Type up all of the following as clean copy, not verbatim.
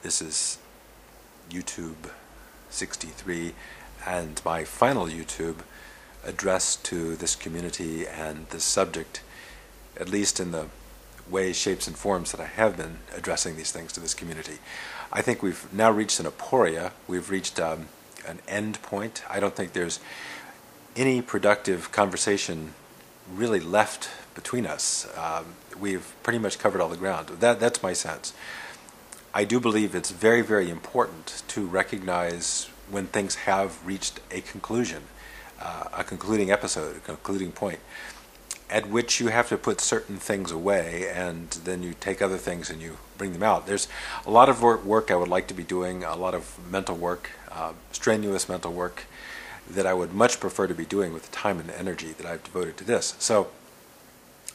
This is YouTube 63 and my final YouTube address to this community and this subject, at least in the ways, shapes, and forms that I have been addressing these things to this community. I think we've now reached an aporia. We've reached an end point. I don't think there's any productive conversation really left between us. We've pretty much covered all the ground. That's my sense. I do believe it's very, very important to recognize when things have reached a conclusion, a concluding episode, a concluding point, at which you have to put certain things away and then you take other things and you bring them out. There's a lot of work I would like to be doing, a lot of mental work, strenuous mental work that I would much prefer to be doing with the time and the energy that I've devoted to this. So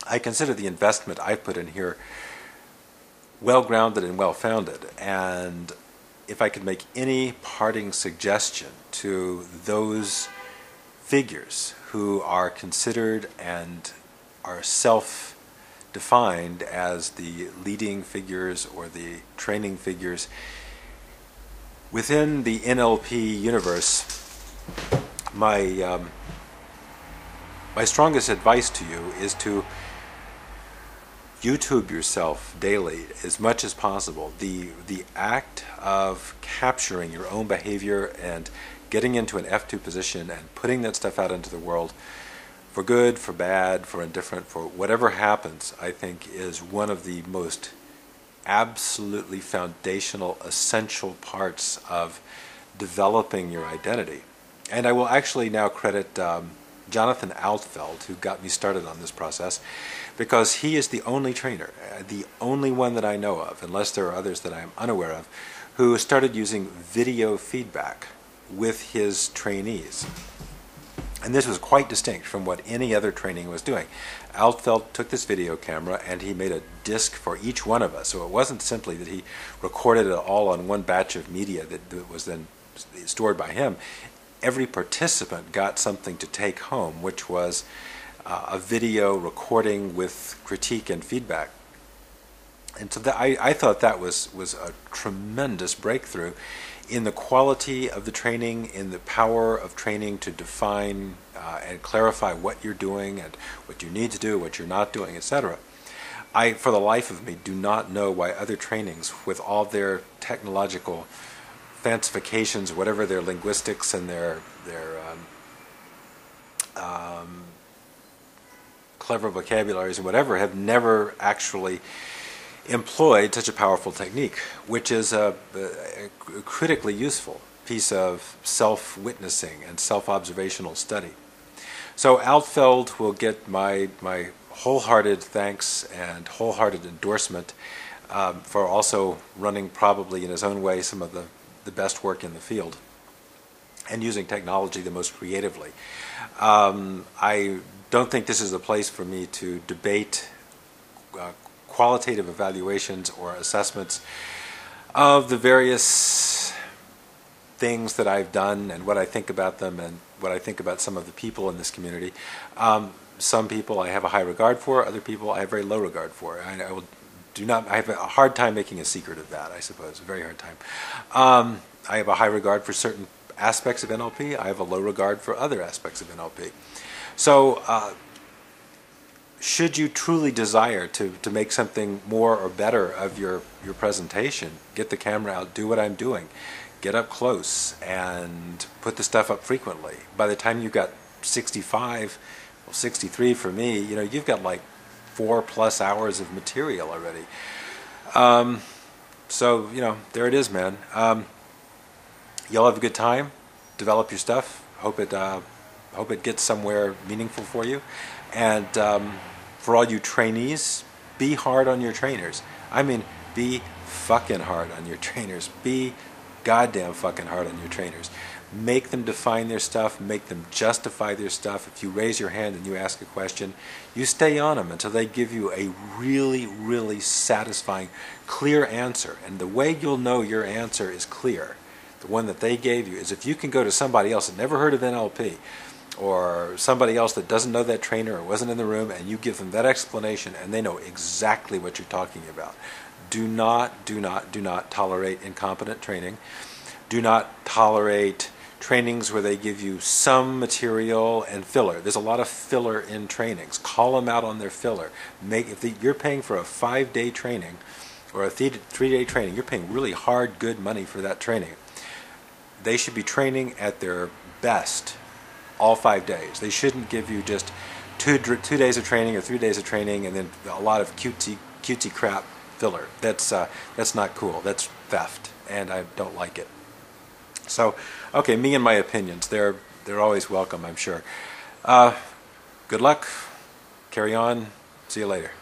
I consider the investment I've put in here well-grounded and well-founded, and if I could make any parting suggestion to those figures who are considered and are self-defined as the leading figures or the training figures within the NLP universe, my strongest advice to you is to YouTube yourself daily as much as possible. The act of capturing your own behavior and getting into an F2 position and putting that stuff out into the world, for good, for bad, for indifferent, for whatever happens, I think is one of the most absolutely foundational, essential parts of developing your identity. And I will actually now credit Jonathan Altfeld, who got me started on this process, because he is the only trainer, the only one that I know of, unless there are others that I am unaware of, who started using video feedback with his trainees. And this was quite distinct from what any other training was doing. Altfeld took this video camera and he made a disc for each one of us. So it wasn't simply that he recorded it all on one batch of media that was then stored by him. Every participant got something to take home, which was a video recording with critique and feedback. And so I thought that was a tremendous breakthrough in the quality of the training, in the power of training to define and clarify what you're doing and what you need to do, what you're not doing, etc. I, for the life of me, do not know why other trainings, with all their technological fancifications, whatever their linguistics and their clever vocabularies and whatever, have never actually employed such a powerful technique, which is a critically useful piece of self-witnessing and self-observational study. So Altfeld will get my wholehearted thanks and wholehearted endorsement for also running, probably in his own way, some of the best work in the field and using technology the most creatively. I don't think this is a place for me to debate qualitative evaluations or assessments of the various things that I've done and what I think about them and what I think about some of the people in this community. Some people I have a high regard for, other people I have very low regard for. I have a hard time making a secret of that, I suppose, a very hard time. I have a high regard for certain aspects of NLP. I have a low regard for other aspects of NLP. So should you truly desire to make something more or better of your presentation, get the camera out, do what I'm doing, get up close and put the stuff up frequently. By the time you've got 65, well 63 for me, you've got like 4+ hours of material already. So, there it is, man. Y'all have a good time. Develop your stuff. Hope it gets somewhere meaningful for you. And for all you trainees, be hard on your trainers. I mean, be fucking hard on your trainers. Be goddamn fucking hard on your trainers. Make them define their stuff. Make them justify their stuff. If you raise your hand and you ask a question, you stay on them until they give you a really, really satisfying, clear answer. And the way you'll know your answer is clear, the one that they gave you, is if you can go to somebody else that never heard of NLP, or somebody else that doesn't know that trainer or wasn't in the room, and you give them that explanation and they know exactly what you're talking about. do not tolerate incompetent training. Do not tolerate trainings where they give you some material and filler. There's a lot of filler in trainings. Call them out on their filler. If you're paying for a 5-day training or a 3-day training, you're paying really hard, good money for that training. They should be training at their best all 5 days. They shouldn't give you just 2 days of training or 3 days of training and then a lot of cutesy crap filler. That's not cool. That's theft, and I don't like it. So, okay, me and my opinions. They're always welcome, I'm sure. Good luck. Carry on. See you later.